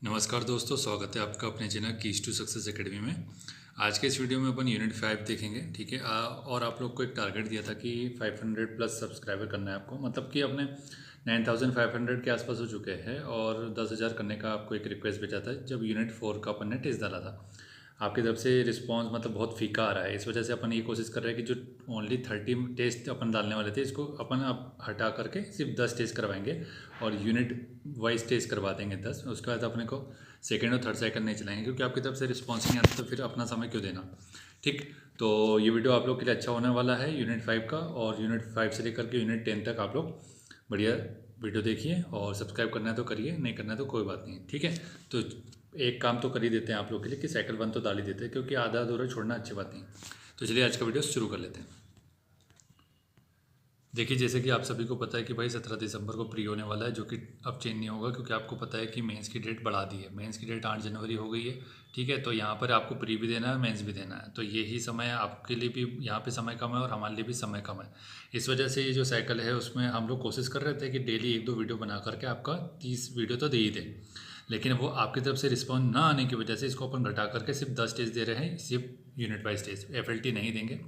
नमस्कार दोस्तों, स्वागत है आपका अपने channel keys to success academy में। आज के इस वीडियो में अपन यूनिट 5 देखेंगे, ठीक है। और आप लोग को एक टारगेट दिया था कि 500 प्लस सब्सक्राइबर करना है आपको, मतलब कि अपने 9500 के आसपास हो चुके हैं और 10,000 करने का आपको एक रिक्वेस्ट भेजा था जब यूनिट 4 का अपन ने टेस्ट डाला था। आपकी तरफ से रिस्पांस मतलब बहुत फीका आ रहा है, इस वजह से अपन ये कोशिश कर रहे हैं कि जो ओनली 30 टेस्ट अपन डालने वाले थे इसको अपन अब हटा करके सिर्फ 10 टेस्ट करवाएंगे और यूनिट वाइज टेस्ट करवा देंगे 10। उसके बाद अपने को सेकेंड और थर्ड साइकिल नहीं चलाएंगे, क्योंकि आपकी तरफ से रिस्पॉन्स नहीं आता तो फिर अपना समय क्यों देना। ठीक, तो ये वीडियो आप लोग के लिए अच्छा होने वाला है यूनिट 5 का, और यूनिट 5 से लेकर के यूनिट 10 तक आप लोग बढ़िया वीडियो देखिए और सब्सक्राइब करना है तो करिए, नहीं करना है तो कोई बात नहीं, ठीक है। तो एक काम तो कर ही देते हैं आप लोग के लिए कि साइकिल 1 तो डाल ही देते हैं, क्योंकि आधा अधूरा छोड़ना अच्छी बात नहीं। तो चलिए आज का वीडियो शुरू कर लेते हैं। देखिए, जैसे कि आप सभी को पता है कि भाई 17 दिसंबर को प्री होने वाला है, जो कि अब चेंज नहीं होगा, क्योंकि आपको पता है कि मेंस की डेट बढ़ा दी है। मेंस की डेट 8 जनवरी हो गई है, ठीक है। तो यहाँ पर आपको प्री भी देना है, मेंस भी देना है, तो यही समय आपके लिए भी यहाँ पे समय कम है और हमारे लिए भी समय कम है। इस वजह से ये जो साइकिल है उसमें हम लोग कोशिश कर रहे थे कि डेली 1-2 वीडियो बना करके आपका 30 वीडियो तो दे ही दें, लेकिन वो आपकी तरफ से रिस्पॉन्स ना आने की वजह से इसको अपन घटा करके सिर्फ 10 टेस्ट दे रहे हैं, सिर्फ यूनिट वाइज टेस्ट, FLT नहीं देंगे,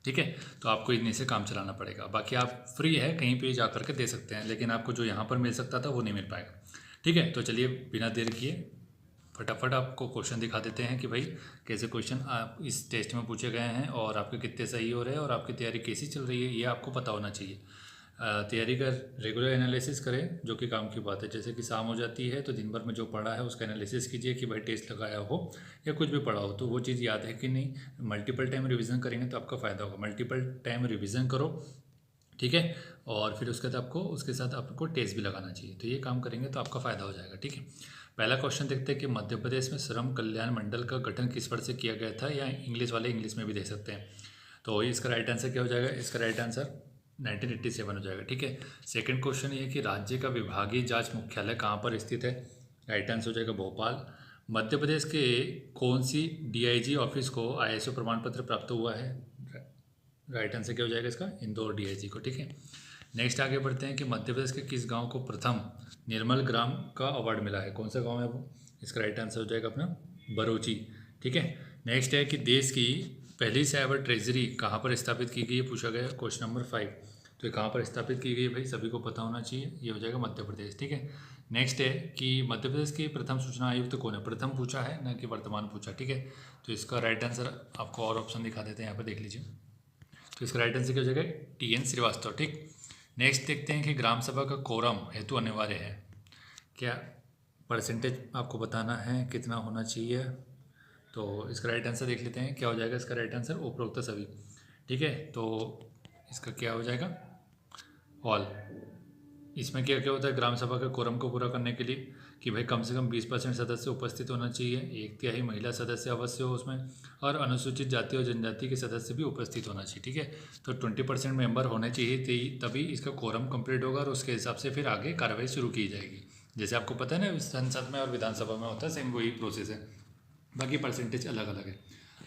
ठीक है। तो आपको इतने से काम चलाना पड़ेगा। बाकी आप फ्री है, कहीं पे जा करके दे सकते हैं, लेकिन आपको जो यहाँ पर मिल सकता था वो नहीं मिल पाएगा, ठीक है। तो चलिए बिना देर किए फटाफट आपको क्वेश्चन दिखा देते हैं कि भाई कैसे क्वेश्चन आप इस टेस्ट में पूछे गए हैं और आपके कितने सही हो रहे हैं और आपकी तैयारी कैसी चल रही है, ये आपको पता होना चाहिए। तैयारी का रेगुलर एनालिसिस करें, जो कि काम की बात है। जैसे कि शाम हो जाती है तो दिन भर में जो पढ़ा है उसका एनालिसिस कीजिए कि भाई टेस्ट लगाया हो या कुछ भी पढ़ा हो तो वो चीज़ याद है कि नहीं। मल्टीपल टाइम रिवीजन करेंगे तो आपका फ़ायदा होगा। मल्टीपल टाइम रिवीजन करो, ठीक है। और फिर उसके बाद आपको उसके साथ आपको टेस्ट भी लगाना चाहिए, तो ये काम करेंगे तो आपका फ़ायदा हो जाएगा, ठीक है। पहला क्वेश्चन देखते हैं कि मध्य प्रदेश में श्रम कल्याण मंडल का गठन किस वर्ष से किया गया था, या इंग्लिश वाले इंग्लिश में भी दे सकते हैं। तो इसका राइट आंसर क्या हो जाएगा? इसका राइट आंसर 1987 हो जाएगा, ठीक है। सेकंड क्वेश्चन ये कि राज्य का विभागीय जांच मुख्यालय कहाँ पर स्थित है? राइट आंसर हो जाएगा भोपाल। मध्य प्रदेश के कौन सी DIG ऑफिस को ISO प्रमाण पत्र प्राप्त हुआ है? राइट आंसर क्या हो जाएगा इसका? इंदौर DIG को, ठीक है। नेक्स्ट आगे बढ़ते हैं कि मध्य प्रदेश के किस गांव को प्रथम निर्मल ग्राम का अवार्ड मिला है? कौन सा गांव है वो? इसका राइट आंसर हो जाएगा अपना बरोची, ठीक है। नेक्स्ट है कि देश की पहली साइबर ट्रेजरी कहाँ पर स्थापित की गई है, पूछा गया क्वेश्चन नंबर 5। तो ये कहाँ पर स्थापित की गई है भाई, सभी को पता होना चाहिए, ये हो जाएगा मध्य प्रदेश, ठीक है। नेक्स्ट है कि मध्य प्रदेश के प्रथम सूचना आयुक्त कौन है? प्रथम पूछा है, न कि वर्तमान पूछा, ठीक है। तो इसका राइट आंसर आपको और ऑप्शन दिखा देते हैं, यहाँ पर देख लीजिए। तो इसका राइट आंसर क्या हो जाएगा? TN श्रीवास्तव, ठीक। नेक्स्ट देखते हैं कि ग्राम सभा का कोरम हेतु अनिवार्य है क्या? परसेंटेज आपको बताना है कितना होना चाहिए। तो इसका राइट आंसर देख लेते हैं क्या हो जाएगा। इसका राइट आंसर उपरोक्त सभी, ठीक है। तो इसका क्या हो जाएगा? ऑल। इसमें क्या क्या होता है ग्राम सभा के कोरम को पूरा करने के लिए कि भाई कम से कम 20% सदस्य उपस्थित होना चाहिए, 1/3 महिला सदस्य अवश्य हो उसमें, और अनुसूचित जाति और जनजाति के सदस्य भी उपस्थित होना चाहिए, ठीक है। तो 20% मेंबर होने चाहिए, तभी इसका कोरम कंप्लीट होगा और उसके हिसाब से फिर आगे कार्रवाई शुरू की जाएगी। जैसे आपको पता है ना, संसद में और विधानसभा में होता है, सेम वही प्रोसेस है, बाकी परसेंटेज अलग अलग है।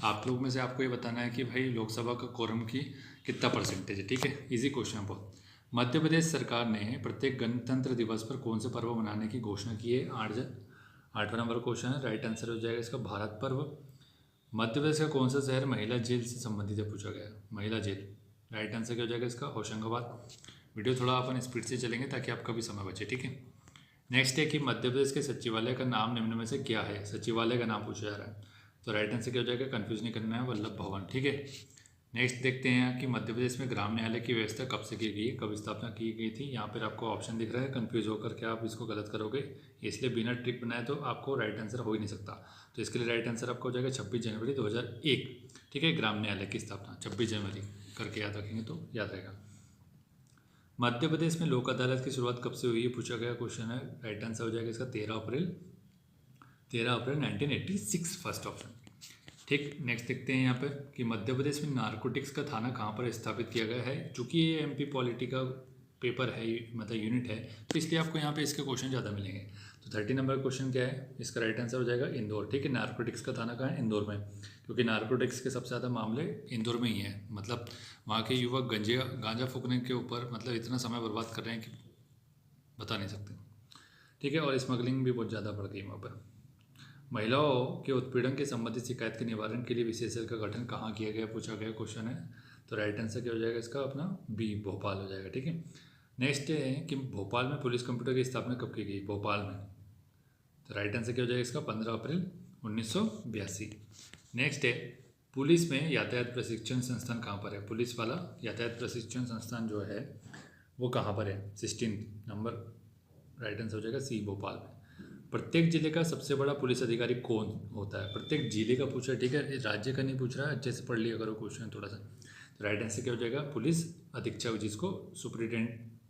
आप लोग में से आपको ये बताना है कि भाई लोकसभा का कोरम की कितना परसेंटेज है, ठीक है। इजी क्वेश्चन है बहुत। मध्य प्रदेश सरकार ने प्रत्येक गणतंत्र दिवस पर कौन से पर्व मनाने की घोषणा की है? 8वां नंबर क्वेश्चन है, राइट आंसर हो जाएगा इसका भारत पर्व। मध्य प्रदेश का कौन सा शहर महिला जेल से संबंधित है, पूछा गया महिला जेल। राइट आंसर क्या हो जाएगा इसका? होशंगाबाद। वीडियो थोड़ा अपन स्पीड से चलेंगे ताकि आपका भी समय बचे, ठीक है। नेक्स्ट है कि मध्य प्रदेश के सचिवालय का नाम निम्न में से क्या है? सचिवालय का नाम पूछा जा रहा है, तो राइट आंसर क्या हो जाएगा? कंफ्यूज नहीं करना है, वल्लभ भवन, ठीक है। नेक्स्ट देखते हैं कि मध्य प्रदेश में ग्राम न्यायालय की व्यवस्था कब से की गई है, कब स्थापना की गई थी। यहाँ पर आपको ऑप्शन दिख रहा है, कंफ्यूज होकर के आप इसको गलत करोगे, इसलिए बिना ट्रिक बनाए तो आपको राइट आंसर हो ही नहीं सकता। तो इसके लिए राइट आंसर आपको हो जाएगा 26 जनवरी 2001, ठीक है। ग्राम न्यायालय की स्थापना 26 जनवरी करके याद रखेंगे तो याद रहेगा। मध्य प्रदेश में लोक अदालत की शुरुआत कब से हुई है, पूछा गया क्वेश्चन है। राइट आंसर हो जाएगा इसका 13 अप्रैल 1986, फर्स्ट ऑप्शन, ठीक। नेक्स्ट देखते हैं यहाँ पर कि मध्य प्रदेश में नारकोटिक्स का थाना कहाँ पर स्थापित किया गया है। चूँकि ये MP पॉलिटी का पेपर है, मतलब यूनिट है, तो इसलिए आपको यहाँ पे इसके क्वेश्चन ज़्यादा मिलेंगे। तो 30 नंबर क्वेश्चन क्या है? इसका राइट आंसर हो जाएगा इंदौर, ठीक है। नारकोटिक्स का थाना कहाँ है? इंदौर में, क्योंकि नारकोटिक्स के सबसे ज़्यादा मामले इंदौर में ही हैं। मतलब वहाँ के युवक गांजा फूकने के ऊपर मतलब इतना समय बर्बाद कर रहे हैं कि बता नहीं सकते, ठीक है। और स्मगलिंग भी बहुत ज़्यादा बढ़ गई वहाँ पर। महिलाओं के उत्पीड़न के संबंधित शिकायत के निवारण के लिए विशेष सेल का गठन कहाँ किया गया, पूछा गया क्वेश्चन है। तो राइट आंसर क्या हो जाएगा इसका, अपना बी, भोपाल हो जाएगा। ठीक है। नेक्स्ट है कि भोपाल में पुलिस कंप्यूटर की स्थापना कब की गई, भोपाल में। तो राइट आंसर क्या हो जाएगा इसका, 15 अप्रैल 1982। नेक्स्ट है पुलिस में यातायात प्रशिक्षण संस्थान कहाँ पर है, पुलिस वाला यातायात प्रशिक्षण संस्थान जो है वो कहाँ पर है, 16 नंबर, राइट आंसर हो जाएगा सी, भोपाल में। प्रत्येक जिले का सबसे बड़ा पुलिस अधिकारी कौन होता है, प्रत्येक जिले का पूछा है। ठीक है, राज्य का नहीं पूछ रहा है, अच्छे से पढ़ लिया करो क्वेश्चन थोड़ा सा। तो राइट आंसर क्या हो जाएगा, पुलिस अधीक्षक, जिसको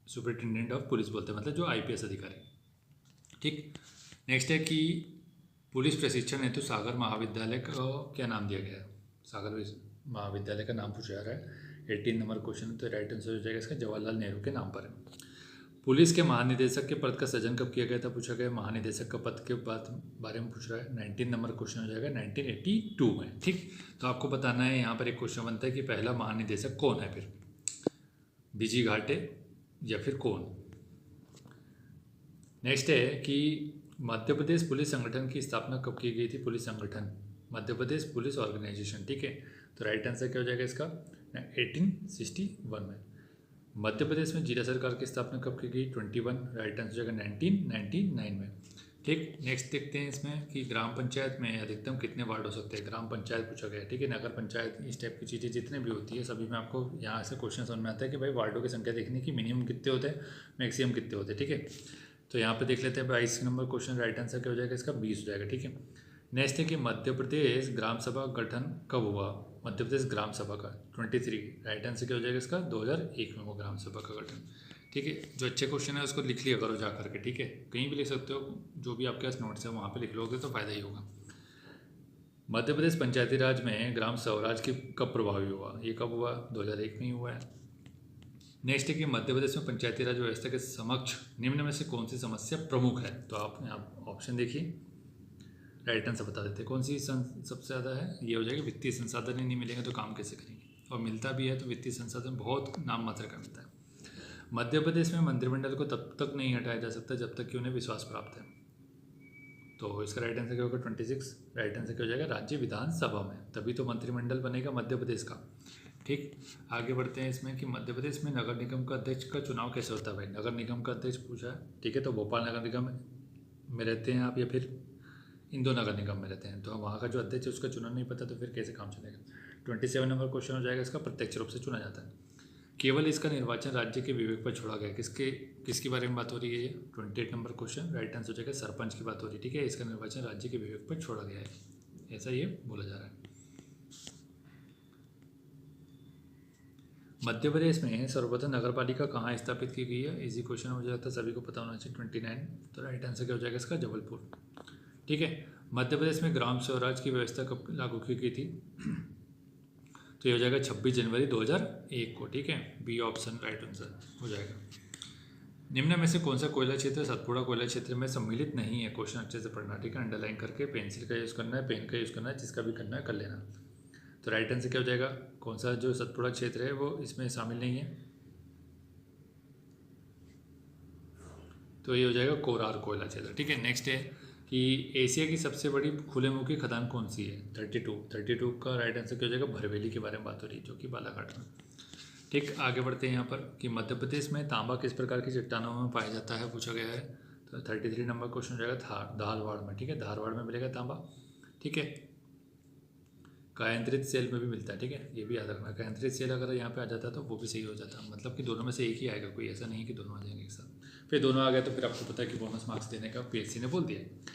सुपरिटेंडेंट ऑफ पुलिस बोलते हैं, मतलब जो IPS अधिकारी। ठीक। नेक्स्ट है कि पुलिस प्रशिक्षण हेतु सागर महाविद्यालय को क्या नाम दिया गया है, सागर महाविद्यालय का नाम पूछा जा रहा है, 18 नंबर क्वेश्चन। तो राइट आंसर हो जाएगा इसका जवाहरलाल नेहरू के नाम पर है। पुलिस के महानिदेशक के पद का सृजन कब किया गया था, पूछा गया। महानिदेशक का पद के बारे में पूछ रहा है, 19 नंबर क्वेश्चन हो जाएगा 1982 में। ठीक। तो आपको बताना है, यहाँ पर एक क्वेश्चन बनता है कि पहला महानिदेशक कौन है, फिर DG घाटे या फिर कौन। नेक्स्ट है कि मध्य प्रदेश पुलिस संगठन की स्थापना कब की गई थी, पुलिस संगठन, मध्य प्रदेश पुलिस ऑर्गेनाइजेशन। ठीक है। तो राइट आंसर क्या हो जाएगा इसका, 1861 में। मध्य प्रदेश में जिला सरकार की स्थापना कब की गई, 21, राइट आंसर हो जाएगा 1999 में। ठीक। नेक्स्ट देखते हैं इसमें कि ग्राम पंचायत में अधिकतम कितने वार्ड हो सकते हैं, ग्राम पंचायत पूछा गया है। ठीक है। नगर पंचायत, इस टाइप की चीज़ें जितने भी होती है सभी में आपको यहाँ से क्वेश्चन समझ में आता है कि भाई वार्डों की संख्या देखने की, मिनिमम कितने होते हैं, मैक्सिमम कितने होते हैं। ठीक है। तो यहाँ पे देख लेते हैं 22 नंबर क्वेश्चन, राइट आंसर क्या हो जाएगा इसका, 20 हो जाएगा। ठीक है। नेक्स्ट है कि मध्य प्रदेश ग्राम सभा गठन कब हुआ, मध्य प्रदेश ग्राम सभा का 23, राइट आंसर क्या हो जाएगा इसका, 2001 में वो ग्राम सभा का गठन। ठीक है। जो अच्छे क्वेश्चन है उसको लिख लिया करो जा करके। ठीक है। कहीं भी लिख सकते हो, जो भी आपके पास नोट्स है वहाँ पे लिख लोगे तो फ़ायदा ही होगा। मध्य प्रदेश पंचायती राज में ग्राम स्वराज की कब प्रभावी हुआ, ये कब हुआ, 2001 में ही हुआ है। नेक्स्ट है कि मध्य प्रदेश में पंचायती राज व्यवस्था के समक्ष निम्न में से कौन सी समस्या प्रमुख है। तो आप यहाँ ऑप्शन देखिए, राइट आंसर बता देते हैं कौन सी सबसे ज़्यादा है, ये हो जाएगा वित्तीय संसाधन ही नहीं मिलेंगे तो काम कैसे करेंगे, और मिलता भी है तो वित्तीय संसाधन बहुत नाम मात्र का मिलता है। मध्य प्रदेश में मंत्रिमंडल को तब तक नहीं हटाया जा सकता जब तक कि उन्हें विश्वास प्राप्त है। तो इसका राइट आंसर क्या होगा, 26, राइट आंसर क्या हो जाएगा, राज्य विधानसभा में, तभी तो मंत्रिमंडल बनेगा मध्य प्रदेश का। ठीक। आगे बढ़ते हैं इसमें कि मध्य प्रदेश में नगर निगम का अध्यक्ष का चुनाव कैसे होता है, भाई नगर निगम का अध्यक्ष पूछा है। ठीक है। तो भोपाल नगर निगम में रहते हैं आप या फिर इन दो नगर निगम में रहते हैं, तो वहाँ का जो अध्यक्ष है उसका चुनाव नहीं पता तो फिर कैसे काम चलेगा। 27 नंबर क्वेश्चन हो जाएगा इसका, प्रत्यक्ष रूप से चुना जाता है। केवल इसका निर्वाचन राज्य के विवेक पर छोड़ा गया, किसके बारे में बात हो रही है ये, 28 नंबर क्वेश्चन, राइट आंसर हो जाएगा सरपंच की बात हो रही है। ठीक है। इसका निर्वाचन राज्य के विवेक पर छोड़ा गया है, ऐसा ये बोला जा रहा है। मध्य प्रदेश में सर्वप्रथम नगर पालिका कहाँ स्थापित की गई है, इजी क्वेश्चन मुझे लगता है सभी को पता होना चाहिए, 29। तो राइट आंसर क्या हो जाएगा इसका, जबलपुर। ठीक है। मध्य प्रदेश में ग्राम स्वराज की व्यवस्था कब लागू की गई थी, तो ये हो जाएगा 26 जनवरी 2001 को। ठीक है। बी ऑप्शन राइट आंसर हो जाएगा। निम्न में से कौन सा कोयला क्षेत्र सतपुड़ा कोयला क्षेत्र में सम्मिलित नहीं है, क्वेश्चन अच्छे से पढ़ना। ठीक है। अंडरलाइन करके पेंसिल का यूज़ करना है, पेन का यूज़ करना है, जिसका भी करना है कर लेना। तो राइट आंसर क्या हो जाएगा, कौन सा जो सतपुड़ा क्षेत्र है वो इसमें शामिल नहीं है, तो ये हो जाएगा कोरार कोयला क्षेत्र। ठीक है। नेक्स्ट है कि एशिया की सबसे बड़ी खुले मुँह की खदान कौन सी है, 32 का राइट आंसर क्या हो जाएगा, भरवेली के बारे में बात हो रही है जो कि बालाघाट में। ठीक। आगे बढ़ते हैं यहाँ पर कि मध्य प्रदेश में तांबा किस प्रकार की चट्टानों में पाया जाता है, पूछा गया है। तो 33 नंबर क्वेश्चन हो जाएगा धारवाड़ में। ठीक है। धारवाड़ में मिलेगा तांबा। ठीक है। कायांतरित सेल में भी मिलता है। ठीक है। ये भी याद रखना, कायांतरित सेल अगर यहाँ पे आ जाता है तो वो भी सही हो जाता है, मतलब कि दोनों में से एक ही आएगा, कोई ऐसा नहीं कि दोनों आ जाएंगे एक साथ। फिर दोनों आ गए तो फिर आपको पता है कि बोनस मार्क्स देने का PSC ने बोल दिया।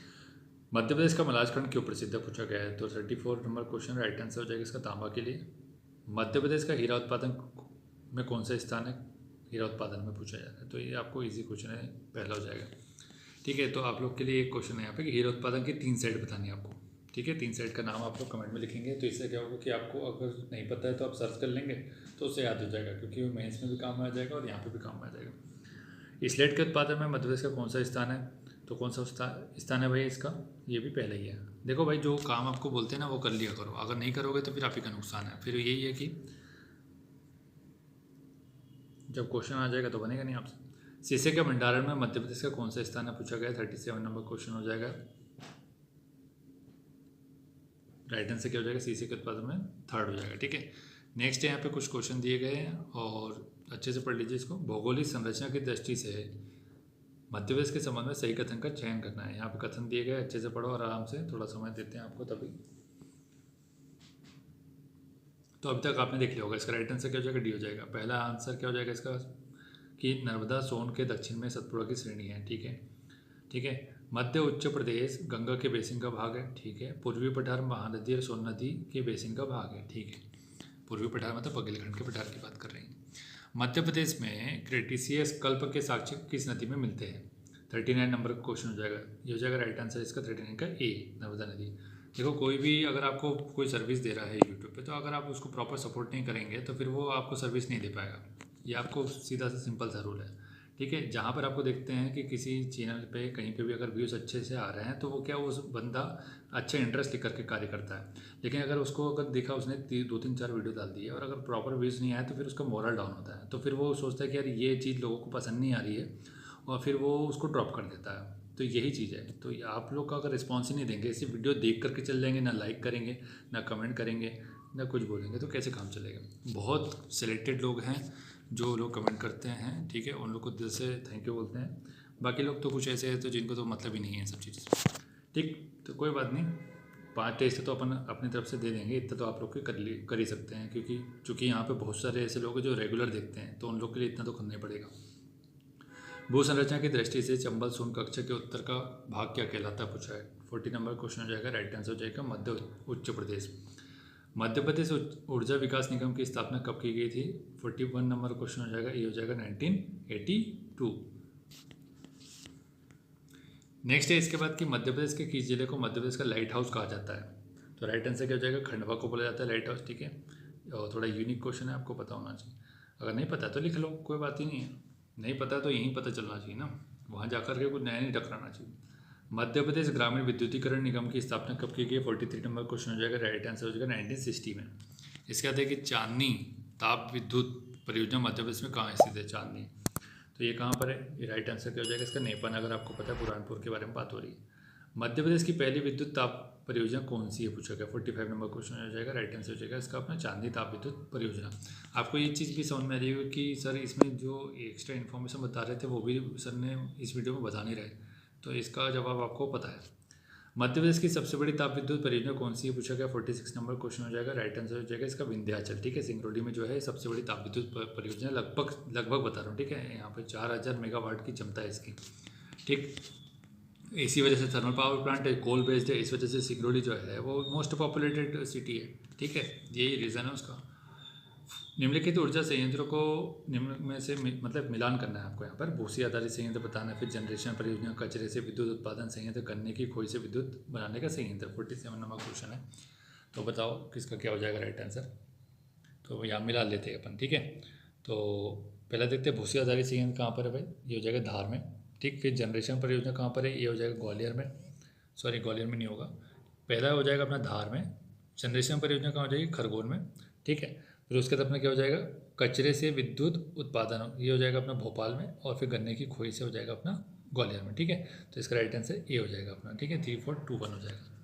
मध्य प्रदेश का मलाजखंड क्यों प्रसिद्ध है, पूछा गया है। तो 34 नंबर क्वेश्चन, राइट आंसर हो जाएगा इसका तांबा के लिए। मध्य प्रदेश का हीरा उत्पादन में कौन सा स्थान है, हीरा उत्पादन में पूछा जाता है, तो ये आपको इजी क्वेश्चन है, पहला हो जाएगा। ठीक है। तो आप लोग के लिए एक क्वेश्चन है यहाँ पे कि हीरा उत्पादन की 3 साइड बतानी है आपको। ठीक है। 3 साइड का नाम आप लोग कमेंट में लिखेंगे, तो इससे क्या होगा कि आपको अगर नहीं पता है तो आप सर्च कर लेंगे तो उससे याद हो जाएगा, क्योंकि वो मेंस में भी काम में आ जाएगा और यहाँ पे भी काम में आ जाएगा। स्लेट के उत्पादन में मध्य प्रदेश का कौन सा स्थान है, तो कौन सा स्थान है भाई इसका, ये भी पहले ही है। देखो भाई, जो काम आपको बोलते हैं ना वो कर लिया करो, अगर नहीं करोगे तो फिर आप ही का नुकसान है। फिर यही है कि जब क्वेश्चन आ जाएगा तो बनेगा नहीं आपसे। शीशे के भंडारण में मध्य प्रदेश का कौन सा स्थान है पूछा गया। 37 नंबर क्वेश्चन हो जाएगा। राइट आंसर क्या हो जाएगा, शीशे के उत्पादन में थर्ड हो जाएगा। ठीक है, नेक्स्ट यहाँ पे कुछ क्वेश्चन दिए गए हैं और अच्छे से पढ़ लीजिए इसको। भौगोलिक संरचना की दृष्टि से मध्य प्रदेश के संबंध में सही कथन का चयन करना है। यहाँ पे कथन दिए गए, अच्छे से पढ़ो और आराम से, थोड़ा समय देते हैं आपको तभी। तो अभी तक आपने देख लिया होगा। इसका राइट आंसर क्या हो जाएगा, डी हो जाएगा। पहला आंसर क्या हो जाएगा इसका कि नर्मदा सोन के दक्षिण में सतपुड़ा की श्रेणी है। ठीक है, ठीक है। मध्य उच्च प्रदेश गंगा के बेसिन का भाग है। ठीक है। पूर्वी पठार महानदी और सोन नदी के बेसिन का भाग है। ठीक है, पूर्वी पठार मतलब बुंदेलखंड के पठार की बात कर रहे हैं। मध्य प्रदेश में क्रेटिसियस कल्प के साक्ष्य किस नदी में मिलते हैं। 39 नंबर का क्वेश्चन हो जाएगा, ये हो जाएगा राइट आंसर इसका 39 का ए, नर्मदा नदी। देखो, कोई भी अगर आपको कोई सर्विस दे रहा है यूट्यूब पे, तो अगर आप उसको प्रॉपर सपोर्ट नहीं करेंगे तो फिर वो आपको सर्विस नहीं दे पाएगा। ये आपको सीधा सा सिंपल सा रूल है। ठीक है, जहाँ पर आपको देखते हैं कि किसी चैनल पे कहीं पे भी अगर व्यूज़ अच्छे से आ रहे हैं तो वो क्या, उस बंदा अच्छे इंटरेस्ट लेकर के कार्य करता है। लेकिन अगर उसको अगर देखा उसने 2-3-4 वीडियो डाल दी है और अगर प्रॉपर व्यूज़ नहीं आए तो फिर उसका मोरल डाउन होता है। तो फिर वो सोचता है कि यार ये चीज़ लोगों को पसंद नहीं आ रही है और फिर वो उसको ड्रॉप कर देता है। तो यही चीज़ है। तो आप लोग का अगर रिस्पॉन्स ही नहीं देंगे, इसी वीडियो देख करके चल जाएंगे, ना लाइक करेंगे, ना कमेंट करेंगे, ना कुछ बोलेंगे, तो कैसे काम चलेगा। बहुत सिलेक्टेड लोग हैं जो लोग कमेंट करते हैं। ठीक है, उन लोग को दिल से थैंक यू बोलते हैं। बाकी लोग तो कुछ ऐसे हैं तो जिनको तो मतलब ही नहीं है सब चीज़। ठीक, तो कोई बात नहीं, 5 टेस्ट तो अपन अपनी तरफ से दे देंगे। इतना तो आप लोग कर ही सकते हैं, क्योंकि चूँकि यहाँ पे बहुत सारे ऐसे लोग हैं जो रेगुलर देखते हैं, तो उन लोग के लिए इतना तो करना ही पड़ेगा। भू संरचना की दृष्टि से चंबल सोन कक्षा के उत्तर का भाग क्या कहलाता है पूछा है। 40 नंबर क्वेश्चन हो जाएगा। राइट आंसर हो जाएगा मध्य उच्च प्रदेश। मध्य प्रदेश ऊर्जा विकास निगम की स्थापना कब की गई थी। 41 नंबर क्वेश्चन हो जाएगा, ये हो जाएगा 1982। नेक्स्ट है इसके बाद कि मध्य प्रदेश के किस जिले को मध्य प्रदेश का लाइट हाउस कहा जाता है। तो राइट आंसर क्या हो जाएगा, खंडवा को बोला जाता है लाइट हाउस। ठीक है, और थोड़ा यूनिक क्वेश्चन है, आपको पता होना चाहिए। अगर नहीं पता तो लिख लो, कोई बात ही नहीं है। नहीं पता तो यहीं पता चलना चाहिए ना, वहाँ जाकर के कुछ नया नहीं टकराना चाहिए। मध्य प्रदेश ग्रामीण विद्युतीकरण निगम की स्थापना कब की गई। 43 नंबर क्वेश्चन हो जाएगा। राइट आंसर हो जाएगा 1960 में। इसके बाद है कि चांदनी ताप विद्युत परियोजना मध्य प्रदेश में कहाँ स्थित है। चांदनी, तो ये कहाँ पर है, ये राइट आंसर क्या हो जाएगा इसका, नेपान। अगर आपको पता है, बुरहानपुर के बारे में बात हो रही है। मध्य प्रदेश की पहली विद्युत ताप परियोजना कौन सी है पूछा गया। 45 नंबर क्वेश्चन हो जाएगा। राइट आंसर हो जाएगा इसका अपना चांदनी ताप विद्युत परियोजना। आपको ये चीज़ भी समझ में आ रही है कि सर इसमें जो एक्स्ट्रा इन्फॉर्मेशन बता रहे थे वो भी सर ने इस वीडियो में बता नहीं रहे, तो इसका जवाब आपको पता है। मध्य प्रदेश की सबसे बड़ी ताप विद्युत परियोजना कौन सी है पूछा गया। 46 नंबर क्वेश्चन हो जाएगा। राइट आंसर हो जाएगा इसका विंध्याचल। ठीक है, सिंगरौली में जो है सबसे बड़ी ताप विद्युत परियोजना, लगभग बता रहा हूँ। ठीक है, यहाँ पर 4000 मेगावाट की क्षमता है इसकी। ठीक, इसी वजह से थर्मल पावर प्लांट है, कोल बेस्ड है, इस वजह से सिंगरौली जो है वो मोस्ट पॉपुलेटेड सिटी है। ठीक है, यही रीज़न है उसका। निम्नलिखित ऊर्जा संयंत्रों को निम्न में से मतलब मिलान करना है आपको यहाँ पर। भूसी आधारित संयंत्र बताना, फिर जनरेशन परियोजना, कचरे से विद्युत उत्पादन संयंत्र, गन्ने की खोई से विद्युत बनाने का संयंत्र। 47 नंबर क्वेश्चन है, तो बताओ किसका क्या हो जाएगा राइट आंसर। तो यहाँ मिला लेते हैं अपन। ठीक है, तो पहला देखते हैं भूसी आधारित संयंत्र कहाँ पर है भाई, ये हो जाएगा धार में। ठीक, फिर जनरेशन परियोजना कहाँ पर है, ये हो जाएगा ग्वालियर में। सॉरी, ग्वालियर में नहीं होगा, पहला हो जाएगा अपना धार में। जनरेशन परियोजना कहाँ हो जाएगी, खरगोन में। ठीक है, फिर उसके बाद अपना क्या हो जाएगा, कचरे से विद्युत उत्पादन, ये हो जाएगा अपना भोपाल में। और फिर गन्ने की खोई से हो जाएगा अपना ग्वालियर में। ठीक है, तो इसका राइट आंसर ए हो जाएगा अपना। ठीक है, 3 4 2 1 हो जाएगा।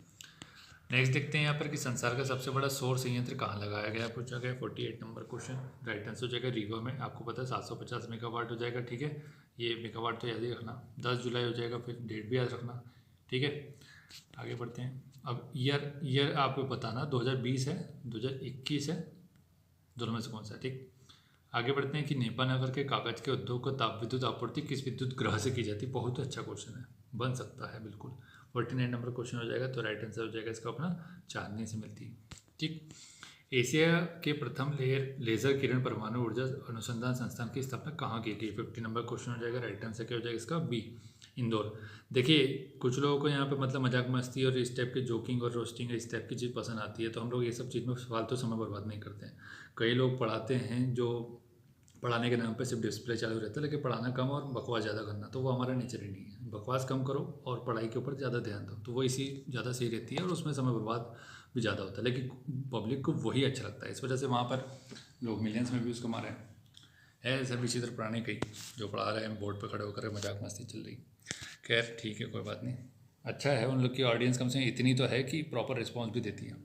नेक्स्ट देखते हैं यहाँ पर कि संसार का सबसे बड़ा सौर संयंत्र कहाँ लगाया गया पूछा गया। 48 नंबर क्वेश्चन। राइट आंसर हो जाएगा रीवा में। आपको पता है 750 मेगावाट हो जाएगा। ठीक है, ये मेगावाट तो याद ही रखना। 10 जुलाई हो जाएगा, फिर डेट भी याद रखना। ठीक है, आगे बढ़ते हैं। अब ईयर आपको बताना 2020 है, 2021 है, दोनों में से कौन सा है। ठीक, आगे बढ़ते हैं कि नेपा नगर के कागज के उद्योग को ताप विद्युत आपूर्ति किस विद्युत ग्रह से की जाती है। बहुत अच्छा क्वेश्चन है, बन सकता है बिल्कुल। 49 नंबर क्वेश्चन हो जाएगा। तो राइट आंसर हो जाएगा इसका अपना चांदनी से मिलती है। ठीक, एशिया के प्रथम लेजर किरण परमाणु ऊर्जा अनुसंधान संस्थान की स्थापना कहाँ की गई। 50 नंबर क्वेश्चन हो जाएगा। राइट आंसर क्या हो जाएगा इसका बी, इंदौर। देखिए, कुछ लोगों को यहाँ पे मतलब मजाक मस्ती और इस टाइप के जोकिंग और रोस्टिंग इस टाइप की चीज़ पसंद आती है, तो हम लोग ये सब चीज़ में फालतू समय बर्बाद नहीं करते हैं। कई लोग पढ़ाते हैं जो पढ़ाने के नाम पे सिर्फ डिस्प्ले चालू रहता है, लेकिन पढ़ाना कम और बकवास ज़्यादा करना, तो वो हमारा नेचर ही नहीं है। बकवास कम करो और पढ़ाई के ऊपर ज़्यादा ध्यान दो, तो वो इसी ज़्यादा सही रहती है और उसमें समय बर्बाद भी ज़्यादा होता है, लेकिन पब्लिक को वही अच्छा लगता है। इस वजह से वहाँ पर लोग मिलियंस में व्यूज़ कमा रहे हैं। है सब इसी तरह पुराने कई जो पढ़ा रहे हैं बोर्ड पे खड़े होकर मजाक मस्ती चल रही। खैर ठीक है, कोई बात नहीं, अच्छा है उन लोग की ऑडियंस कम से कम इतनी तो है कि प्रॉपर रिस्पॉन्स भी देती है।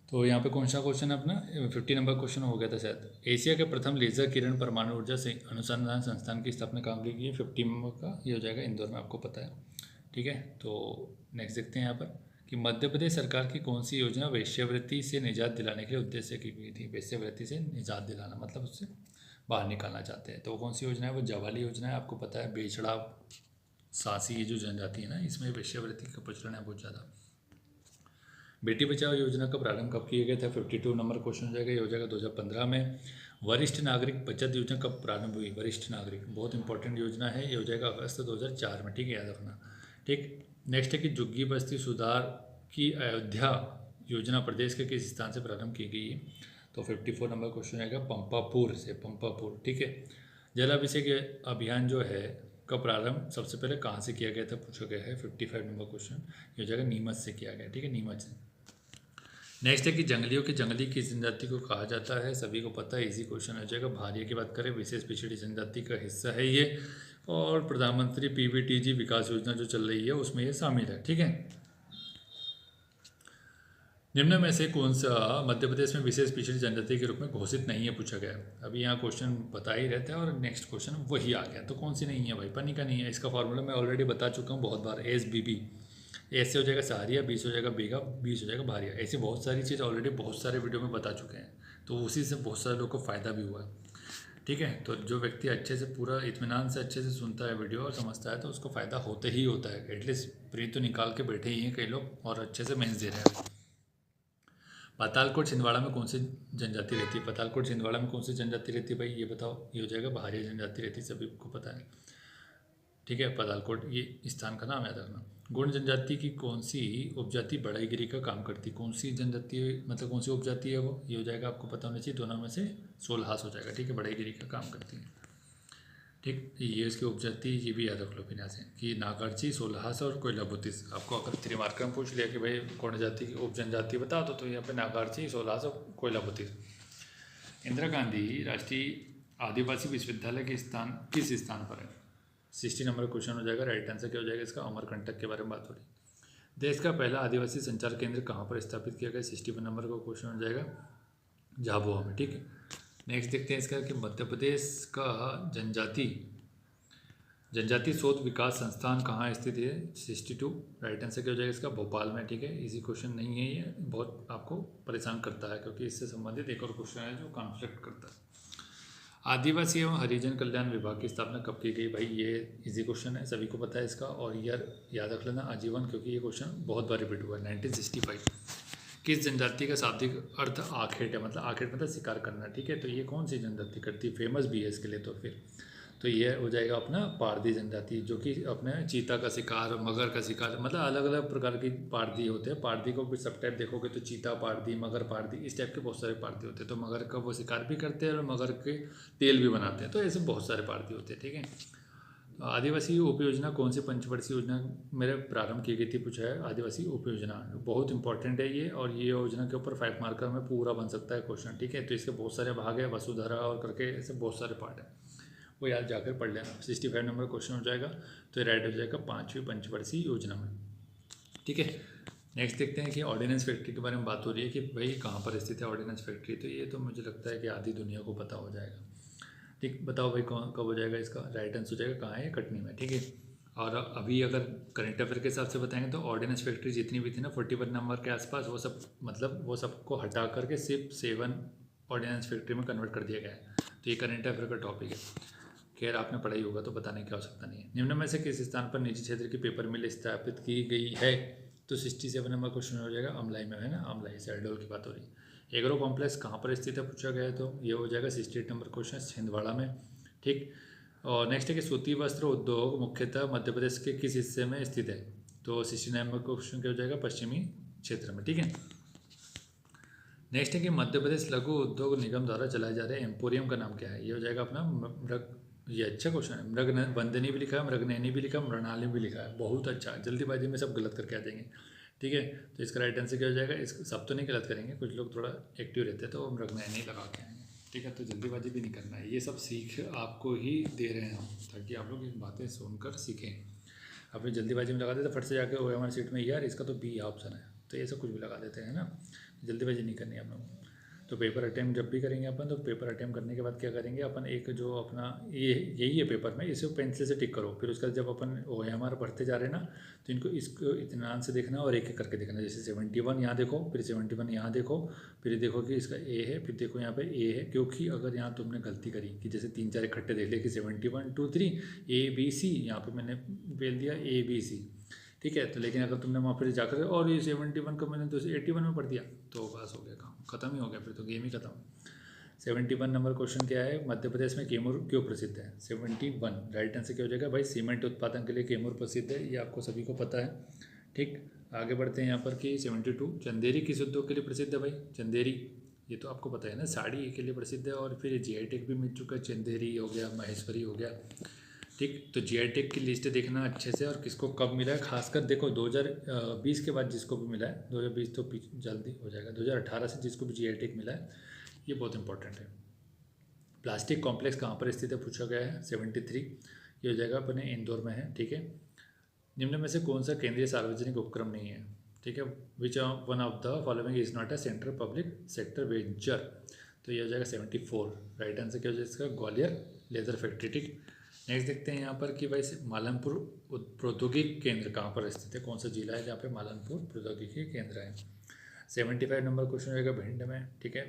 तो यहाँ पे कौन सा क्वेश्चन है अपना 50 नंबर क्वेश्चन हो गया था शायद। एशिया के प्रथम लेजर किरण परमाणु ऊर्जा से अनुसंधान संस्थान की स्थापना कहाँ की गई है? 50 नंबर का ये हो जाएगा, इंदौर में, आपको पता है। ठीक है, तो नेक्स्ट देखते हैं यहाँ पर कि मध्य प्रदेश सरकार की कौन सी योजना वेश्यावृत्ति से निजात दिलाने के लिए उद्देश्य की गई थी? वेश्यावृत्ति से निजात दिलाना मतलब उससे बाहर निकालना चाहते हैं, तो वो कौन सी योजना है? वो जवाली योजना है, आपको पता है। बेचड़ा सासी ये जो जनजाति है ना, इसमें वेश्यावृत्ति का प्रचलन है बहुत ज़्यादा। बेटी बचाओ योजना का प्रारंभ कब किया गया था? 52 नंबर क्वेश्चन हो जाएगा, ये हो जाएगा 2015 में। वरिष्ठ नागरिक बचत योजना कब प्रारंभ हुई? वरिष्ठ नागरिक बहुत इंपॉर्टेंट योजना है, ये हो जाएगा अगस्त 2004 में। ठीक है, याद रखना। ठीक, नेक्स्ट है कि झुग्गी बस्ती सुधार की अयोध्या योजना प्रदेश के किस स्थान से प्रारंभ की गई है? तो 54 नंबर क्वेश्चन आएगा पंपापुर से, पंपापुर। ठीक है, जलाभिषेक अभियान जो है का प्रारंभ सबसे पहले कहाँ से किया गया था पूछा गया है। 55 नंबर क्वेश्चन ये हो जाएगा नीमच से किया गया। ठीक है, नीमच से। नेक्स्ट है कि जंगलियों के जंगली किस जनजाति को कहा जाता है? सभी को पता है, इजी क्वेश्चन हो जाएगा। भारिया की बात करें, विशेष पिछड़ी जनजाति का हिस्सा है ये, और प्रधानमंत्री पीबीटीजी विकास योजना जो चल रही है उसमें ये शामिल है। ठीक है, निम्न में से कौन सा मध्य प्रदेश में विशेष पिछड़ी जनजाति के रूप में घोषित नहीं है पूछा गया। अभी यहाँ क्वेश्चन बता ही रहता है और नेक्स्ट क्वेश्चन वही आ गया, तो कौन सी नहीं है भाई? पन्नी का नहीं है। इसका फॉर्मूला मैं ऑलरेडी बता चुका हूँ बहुत बार। SBB, एस से हो जाएगा सहारिया, बी से हो जाएगा बेगा, बी से हो जाएगा भारिया। ऐसी बहुत सारी चीज़ ऑलरेडी बहुत सारे वीडियो में बता चुके हैं, तो उसी से बहुत सारे लोगों को फ़ायदा भी हुआ है। ठीक है, तो जो व्यक्ति अच्छे से पूरा इत्मीनान से अच्छे से सुनता है वीडियो और समझता है तो उसको फ़ायदा होते ही होता है। एटलीस्ट प्री तो निकाल के बैठे ही हैं कई लोग और अच्छे से मेंस दे रहे हैं। पातालकोट छिंदवाड़ा में कौन सी जनजाति रहती है? पातालकोट छिंदवाड़ा में कौन सी जनजाति रहती है भाई, ये बताओ। ये हो जाएगा भारिया जनजाति रहती है, सभी को पता है। ठीक है, पातालकोट ये स्थान का नाम याद रखना। गोंड जनजाति की कौन सी उपजाति बढ़ईगिरी का काम करती? कौन सी जनजाति मतलब कौन सी उपजाति है वो? ये हो जाएगा, आपको पता होना चाहिए। दोनों में से सोलहास हो जाएगा। ठीक है, बढ़ईगिरी का काम करती है। ठीक, ये इसकी उपजाति ये भी याद रख लो फिर यहाँ से कि नागार्ची, सोलहास और कोयलाबुतीस। आपको अगर 3 मार्कर में पूछ लिया कि भाई कौन जाति की उप जनजाति बता दो, तो यहाँ पे नागार्ची, सोलहास और कोयलाबुतीस। इंदिरा गांधी राष्ट्रीय आदिवासी विश्वविद्यालय के स्थान किस स्थान पर है? 60 नंबर क्वेश्चन हो जाएगा। राइट आंसर क्या हो जाएगा इसका? अमरकंटक के बारे में बात हो रही। देश का पहला आदिवासी संचार केंद्र कहाँ पर स्थापित किया गया? 61 नंबर का क्वेश्चन हो जाएगा, झाबुआ में। ठीक है, नेक्स्ट देखते हैं इसका कि मध्य प्रदेश का जनजाति शोध विकास संस्थान कहाँ स्थित है? 62। राइट आंसर क्या हो जाएगा इसका? भोपाल में। ठीक है, इजी क्वेश्चन नहीं है ये, बहुत आपको परेशान करता है क्योंकि इससे संबंधित एक और क्वेश्चन है जो कॉन्फ्लिक्ट करता है। आदिवासी एवं हरिजन कल्याण विभाग की स्थापना कब की गई भाई? ये इजी क्वेश्चन है, सभी को पता है इसका, और ईयर याद रख लेना आजीवन, क्योंकि ये क्वेश्चन बहुत बार रिपीट हुआ है। 1965। किस जनजाति का शाब्दिक अर्थ आखेट है? मतलब आखेट मतलब शिकार करना। ठीक है, तो ये कौन सी जनजाति करती है? फेमस भी है इसके लिए। तो ये हो जाएगा अपना पारधी जनजाति, जो कि अपने चीता का शिकार, मगर का शिकार, मतलब अलग अलग प्रकार की पारधी होते हैं। पारधी को भी सब टाइप देखोगे तो चीता पारधी, मगर पारधी, इस टाइप के बहुत सारे पारधी होते हैं। तो मगर का वो शिकार भी करते हैं और मगर के तेल भी बनाते हैं, तो ऐसे बहुत सारे पारधी होते हैं। ठीक है, आदिवासी उपयोजना कौन सी पंचवर्षीय योजना मेरे प्रारंभ की गई थी पूछा है? आदिवासी उपयोजना बहुत इंपॉर्टेंट है ये, और ये योजना के ऊपर 5 मार्कर में पूरा बन सकता है क्वेश्चन। ठीक है, तो इसके बहुत सारे भाग है, वसुधरा और करके ऐसे बहुत सारे पार्ट है, वो याद जाकर पढ़ लेना। 65 नंबर क्वेश्चन हो जाएगा, तो राइट हो जाएगा 5वीं पंचवर्षीय योजना में। ठीक है, नेक्स्ट देखते हैं कि ऑर्डिनेंस फैक्ट्री के बारे में बात हो रही है कि भाई कहाँ पर स्थित है ऑर्डिनेंस फैक्ट्री। तो ये तो मुझे लगता है कि आधी दुनिया को पता हो जाएगा। ठीक, बताओ भाई कौन कब हो जाएगा इसका? राइट आंसर हो जाएगा कहाँ है? कटनी में। ठीक है, और अभी अगर करंट अफेयर के हिसाब से बताएंगे तो ऑर्डिनेंस फैक्ट्री जितनी भी थी ना 41 नंबर के आसपास, वो सब मतलब वो सबको हटा करके सिर्फ 7 ऑर्डिनेंस फैक्ट्री में कन्वर्ट कर दिया गया है। तो ये करंट अफेयर का टॉपिक है, खैर आपने पढ़ाई होगा तो बताने की आवश्यकता नहीं है। निम्न में से किस स्थान पर निजी क्षेत्र की पेपर मिल स्थापित की गई है? तो 67 नंबर क्वेश्चन हो जाएगा, अमलाई में है ना, अमलाई शहडोल की बात हो रही है। एग्रो कॉम्प्लेक्स कहाँ पर स्थित है पूछा गया है, तो ये हो जाएगा 68 नंबर क्वेश्चन, छिंदवाड़ा में। ठीक, और नेक्स्ट है कि सूती वस्त्र उद्योग मुख्यतः मध्य प्रदेश के किस हिस्से में स्थित है? तो 69 नंबर क्वेश्चन क्या हो जाएगा? पश्चिमी क्षेत्र में। ठीक है, नेक्स्ट है कि मध्य प्रदेश लघु उद्योग निगम द्वारा चलाए जा रहे एम्पोरियम का नाम क्या है? ये हो जाएगा अपना मृग, ये अच्छा क्वेश्चन है। मृग बंदनी भी लिखा है, मृगनयनी भी लिखा है, मृणाली भी लिखा है। बहुत अच्छा, जल्दीबाजी में सब गलत करके आ जाएंगे। ठीक है, तो इसका राइट आंसर क्या हो जाएगा? इस सब तो नहीं गलत करेंगे, कुछ लोग थोड़ा एक्टिव रहते हैं तो मृगनयनी लगा के आएंगे। ठीक है। तो जल्दीबाजी भी नहीं करना है, ये सब सीख आपको ही दे रहे हैं हम, ताकि आप लोग इन बातें सुनकर सीखें। अपनी जल्दीबाजी में लगा देते फट से जाके वो हमारी सीट में यार इसका तो बी ऑप्शन है, तो ये सब कुछ भी लगा देते हैं ना। जल्दीबाजी नहीं करनी है हम लोग। तो पेपर अटैम्प्ट जब भी करेंगे अपन, तो पेपर अटैम्प्ट करने के बाद क्या करेंगे अपन, एक जो अपना ये यही है पेपर में, इसे पेंसिल से टिक करो। फिर उसके बाद जब अपन OMR पढ़ते जा रहे हैं ना, तो इनको इसको इत्मीनान से देखना और एक एक करके देखना। जैसे 71 यहाँ देखो, फिर 71 यहाँ देखो, फिर देखो कि इसका ए है, फिर देखो यहाँ पे ए है। क्योंकि अगर यहाँ तुमने गलती करी कि जैसे 3-4 इकट्ठे देख ले कि 71 2 3 ABC, यहाँ पे मैंने बेल दिया ABC, ठीक है। तो लेकिन अगर तुमने वहाँ पर जाकर और ये 71 को मैंने तो 81 में पढ़ दिया, तो बस हो गया काम, ख़त्म ही हो गया, फिर तो गेम ही ख़त्म। 71 नंबर क्वेश्चन क्या है, मध्य प्रदेश में कैमूर क्यों प्रसिद्ध है। 71 राइट आंसर क्या हो जाएगा भाई, सीमेंट उत्पादन के लिए कैमूर प्रसिद्ध है, ये आपको सभी को पता है। ठीक, आगे बढ़ते हैं यहाँ पर कि 72 चंदेरी किस उद्योग के लिए प्रसिद्ध है भाई। चंदेरी, ये तो आपको पता है ना, साड़ी के लिए प्रसिद्ध है। और फिर GI टैग भी मिल चुका है, चंदेरी हो गया, महेश्वरी हो गया। ठीक, तो GI टैग की लिस्ट देखना अच्छे से, और किसको कब मिला है। खासकर देखो 2020 के बाद जिसको भी मिला है, 2020 तो जल्दी हो जाएगा, 2018 से जिसको भी GI टैग मिला है, ये बहुत इंपॉर्टेंट है। प्लास्टिक कॉम्प्लेक्स कहाँ पर स्थित है पूछा गया है, 73, ये हो जाएगा अपने इंदौर में है। ठीक है, निम्न में से कौन सा केंद्रीय सार्वजनिक उपक्रम नहीं है। ठीक है, which one of the following is not a central public sector venture, तो ये हो जाएगा 74, राइट आंसर क्या हो जाएगा इसका, ग्वालियर लेदर फैक्ट्री। ठीक, नेक्स्ट देखते हैं यहाँ पर कि भाई मालनपुर प्रौद्योगिक केंद्र कहाँ पर स्थित है, कौन सा जिला है जहाँ पे मालनपुर प्रौद्योगिकी केंद्र है। 75 नंबर क्वेश्चन रहेगा भिंड में। ठीक है,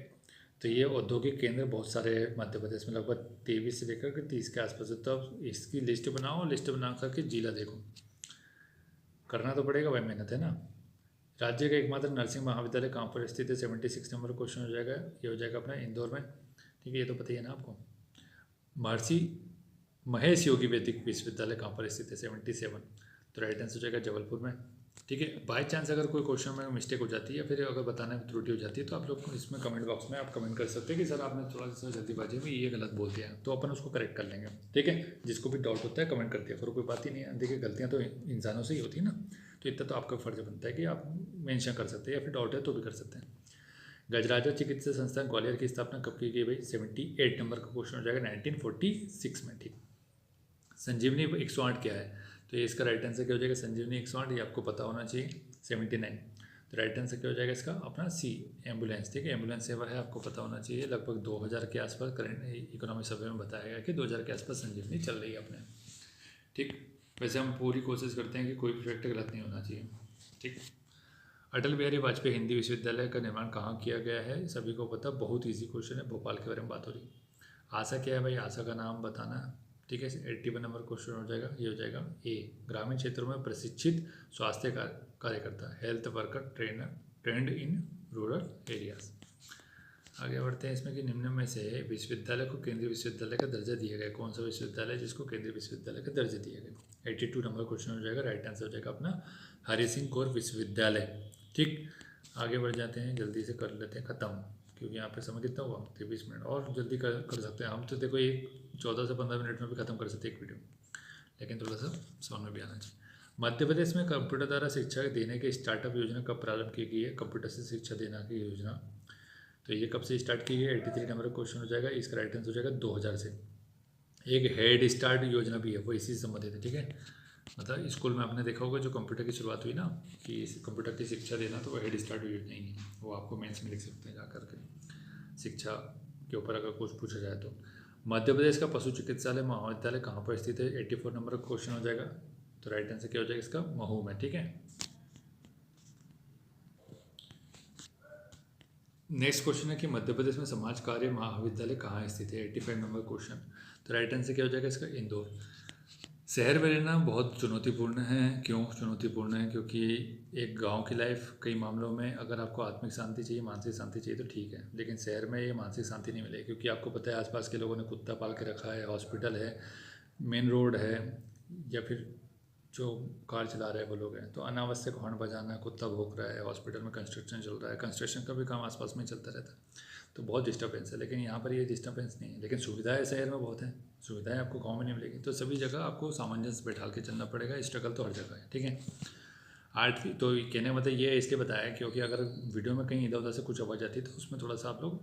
तो ये औद्योगिक केंद्र बहुत सारे मध्य प्रदेश में, लगभग 23 से लेकर के 30 के आसपास है। तो अब इसकी लिस्ट बनाओ, लिस्ट बना करके जिला देखो, करना तो पड़ेगा भाई, मेहनत है ना। राज्य का एकमात्र नर्सिंग महाविद्यालय कहाँ पर स्थित है, 76 नंबर क्वेश्चन हो जाएगा, ये हो जाएगा अपना इंदौर में। ठीक है, ये तो पता ही है ना आपको। महर्षि महेश योगी वैदिक विश्वविद्यालय कहाँ पर स्थित है, 77, तो राइट आंसर हो जाएगा जबलपुर में। ठीक है, बाय चांस अगर कोई क्वेश्चन में मिस्टेक हो जाती है या फिर अगर बताने में त्रुटि हो जाती है, तो आप लोग इसमें कमेंट बॉक्स में आप कमेंट कर सकते हैं कि सर आपने थोड़ा सा जल्दीबाजी में ये गलत बोल दिया, तो अपन उसको करेक्ट कर लेंगे। ठीक है, जिसको भी डाउट होता है कमेंट कर दिया करो, कोई बात ही नहीं है। देखिए गलतियाँ तो इंसानों से ही होती है ना, तो इतना तो आपका फर्ज बनता है कि आप मेंशन कर सकते हैं, या फिर डाउट है तो भी कर सकते हैं। गजराजा चिकित्सा संस्थान ग्वालियर की स्थापना कब की गई भाई, 78 नंबर का क्वेश्चन हो जाएगा, 1946 में। ठीक, संजीवनी 108 क्या है, तो ये इसका राइट आंसर क्या हो जाएगा, संजीवनी 108, ये आपको पता होना चाहिए। 79, तो राइट आंसर क्या हो जाएगा इसका अपना C, एम्बुलेंस। ठीक है, एम्बुलेंस सेवा है, आपको पता होना चाहिए। लगभग 2000 के आसपास करंट इकोनॉमिक सर्वे में बताया गया कि 2000 के आसपास संजीवनी चल रही है अपने। ठीक, वैसे हम पूरी कोशिश करते हैं कि कोई भी फैक्ट गलत नहीं होना चाहिए। ठीक, अटल बिहारी वाजपेयी हिंदी विश्वविद्यालय का निर्माण कहाँ किया गया है, सभी को पता, बहुत ईजी क्वेश्चन है, भोपाल के बारे में बात हो रही। आशा क्या है भाई, आशा का नाम बताना। ठीक है, 81 नंबर क्वेश्चन हो जाएगा, ये हो जाएगा A, ग्रामीण क्षेत्रों में प्रशिक्षित स्वास्थ्य कार्यकर्ता, health worker trend in rural areas. आगे बढ़ते हैं इसमें कि निम्न में से विश्वविद्यालय को केंद्रीय विश्वविद्यालय का दर्जा दिया गया, कौन सा विश्वविद्यालय जिसको केंद्रीय विश्वविद्यालय का दर्जा दिया गया। 82 नंबर क्वेश्चन हो जाएगा, राइट आंसर हो जाएगा अपना हरि सिंह गौर विश्वविद्यालय। ठीक, आगे बढ़ जाते हैं, जल्दी से कर लेते हैं ख़त्म, क्योंकि यहाँ पे समय कितना हुआ, 23 मिनट, और जल्दी कर सकते हैं हम तो। देखो एक 14 से 15 मिनट में भी ख़त्म कर सकते हैं एक वीडियो, लेकिन थोड़ा सा समझ में भी आना चाहिए। मध्य प्रदेश में कंप्यूटर द्वारा शिक्षा देने के स्टार्टअप योजना कब प्रारंभ की गई है, कंप्यूटर से शिक्षा देने की योजना, तो ये कब से स्टार्ट की गई है, 83 नंबर का क्वेश्चन हो जाएगा, इसका राइट आंसर हो जाएगा 2000 से। एक हेड स्टार्ट योजना भी है, वो इसी से संबंधित है। ठीक है, मतलब स्कूल में आपने देखा होगा जो कंप्यूटर की शुरुआत हुई ना, कि कंप्यूटर की शिक्षा देना, तो वो हेड स्टार्ट योजना ही है, वो आपको मेंस में लिख सकते हैं जा करके, शिक्षा के ऊपर अगर कुछ पूछा जाए तो। मध्य प्रदेश का पशु चिकित्सालय महाविद्यालय कहाँ पर स्थित है, 84 नंबर का क्वेश्चन हो जाएगा, तो राइट आंसर क्या हो जाएगा इसका, महू में। ठीक है, नेक्स्ट क्वेश्चन है कि मध्य प्रदेश में समाज कार्य महाविद्यालय कहाँ स्थित है, 85 नंबर क्वेश्चन, तो राइट आंसर क्या हो जाएगा इसका, इंदौर। शहर में रहना बहुत चुनौतीपूर्ण है, क्यों चुनौतीपूर्ण है, क्योंकि एक गांव की लाइफ कई मामलों में अगर आपको आत्मिक शांति चाहिए, मानसिक शांति चाहिए तो ठीक है, लेकिन शहर में ये मानसिक शांति नहीं मिलेगी, क्योंकि आपको पता है आसपास के लोगों ने कुत्ता पाल के रखा है, हॉस्पिटल है, मेन रोड है, या फिर जो कार चला रहे हैं वो लोग हैं, तो अनावश्यक हॉर्न बजाना, कुत्ता भौंक रहा है, हॉस्पिटल में कंस्ट्रक्शन चल रहा है, कंस्ट्रक्शन का भी काम आसपास में चलता रहता है, तो बहुत डिस्टर्बेंस है। लेकिन यहाँ पर ये डिस्टर्बेंस नहीं है, लेकिन सुविधाएं शहर में बहुत हैं, सुविधाएं आपको गांव में नहीं मिलेगी, तो सभी जगह आपको सामंजस्य बैठा के चलना पड़ेगा, स्ट्रगल तो हर जगह है। ठीक है, आठवीं तो कहने मतलब ये इसलिए बताया क्योंकि अगर वीडियो में कहीं इधर उधर से कुछ आवाज़ आती है तो उसमें थोड़ा सा आप लोग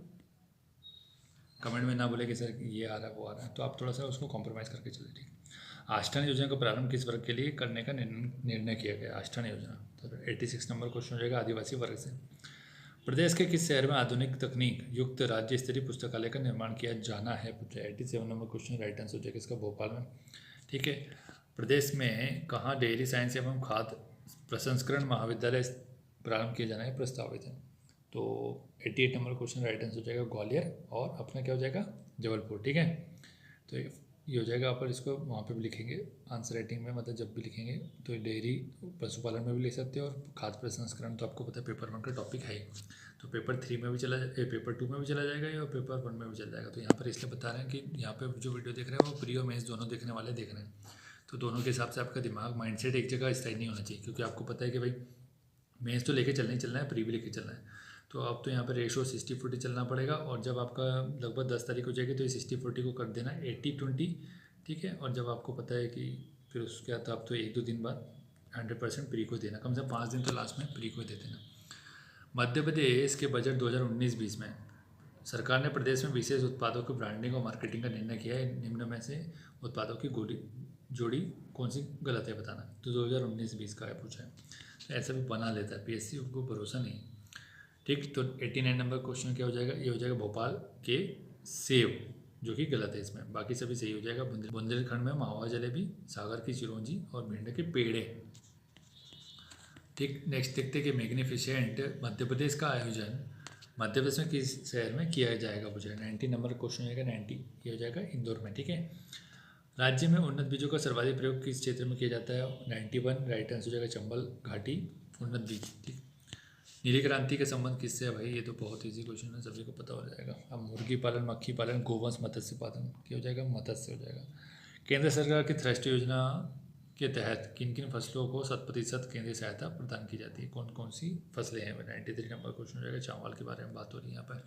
कमेंट में ना बोले कि सर ये आ रहा है वो आ रहा है, तो आप थोड़ा सा उसको कॉम्प्रोमाइज़ करके चले। ठीक, आष्ठान योजना का प्रारंभ किस वर्ग के लिए करने का निर्णय किया गया? आष्ठान योजना, तो 86 नंबर क्वेश्चन हो जाएगा, आदिवासी वर्ग से। प्रदेश के किस शहर में आधुनिक तकनीक युक्त राज्य स्तरीय पुस्तकालय का निर्माण किया जाना है? 87 नंबर क्वेश्चन राइट आंसर हो जाएगा इसका, भोपाल में। ठीक है, प्रदेश में कहाँ डेयरी साइंस एवं खाद्य प्रसंस्करण महाविद्यालय प्रारंभ किया जाना है प्रस्तावित है? तो 88 नंबर क्वेश्चन राइट आंसर हो जाएगा ग्वालियर, और अपना क्या हो जाएगा? जबलपुर। ठीक है, तो ये हो जाएगा। आप इसको वहाँ पे भी लिखेंगे आंसर राइटिंग में, मतलब जब भी लिखेंगे तो डेयरी पशुपालन में भी लिख सकते हो, और खाद्य प्रसंस्करण तो आपको पता है पेपर 1 का टॉपिक है ही, तो पेपर 3 में भी चला पेपर 2 में भी चला जाएगा और पेपर 1 में भी चल जाएगा। तो यहाँ पर इसलिए बता रहे हैं कि यहाँ पे जो वीडियो देख रहे हैं वो प्री और मेंस दोनों देखने वाले देख रहे हैं, तो दोनों के हिसाब से आपका दिमाग माइंडसेट एक जगह स्थायी नहीं होना चाहिए, क्योंकि आपको पता है कि भाई मेंस तो लेके चलना ही चलना है, प्री भी लेके चलना है। तो अब तो यहाँ पर रेशो 60-40 चलना पड़ेगा, और जब आपका लगभग 10 तारीख हो जाएगी तो ये 60-40 को कर देना 80-20। ठीक है, और जब आपको पता है कि फिर उसके बाद आप तो 1-2 दिन बाद 100% प्री को देना, कम से कम 5 दिन तो लास्ट में प्री को दे देना। मध्य प्रदेश के बजट 2019-20 में सरकार ने प्रदेश में विशेष उत्पादों की ब्रांडिंग और मार्केटिंग का निर्णय किया है। निम्न में से उत्पादों की जोड़ी कौन सी गलत है बताना। तो 2019-20 का है पूछा है, तो ऐसा भी बना लेता है पीएससी को, भरोसा नहीं। ठीक, तो 89 नंबर क्वेश्चन क्या हो जाएगा? ये हो जाएगा भोपाल के सेब, जो कि गलत है इसमें, बाकी सभी सही हो जाएगा। बुंदेलखंड में मावा जलेबी, सागर की चिरौंजी और भिंड के पेड़े। ठीक, नेक्स्ट देखते हैं कि मैग्निफिसेंट मध्य प्रदेश का आयोजन मध्य प्रदेश में किस शहर में किया जाएगा पूछा है। 90 नंबर क्वेश्चन हो जाएगा, 90 ये हो जाएगा इंदौर में। ठीक है, राज्य में उन्नत बीजों का सर्वाधिक प्रयोग किस क्षेत्र में किया जाता है? 91 राइट आंसर हो जाएगा चंबल घाटी उन्नत बीज। ठीक, नीली क्रांति का संबंध किससे है भाई? ये तो बहुत ईजी क्वेश्चन है, सभी को पता हो जाएगा। अब मुर्गी पालन, मक्खी पालन, गोवंश मत्स्य पालन क्या हो जाएगा? मत्स्य हो जाएगा। केंद्र सरकार की थ्रस्ट योजना के तहत किन किन फसलों को 100% केंद्रीय सहायता प्रदान की जाती है? कौन कौन सी फसलें हैं? 93 नंबर क्वेश्चन हो जाएगा, चावल के बारे में बात हो रही है यहाँ पर।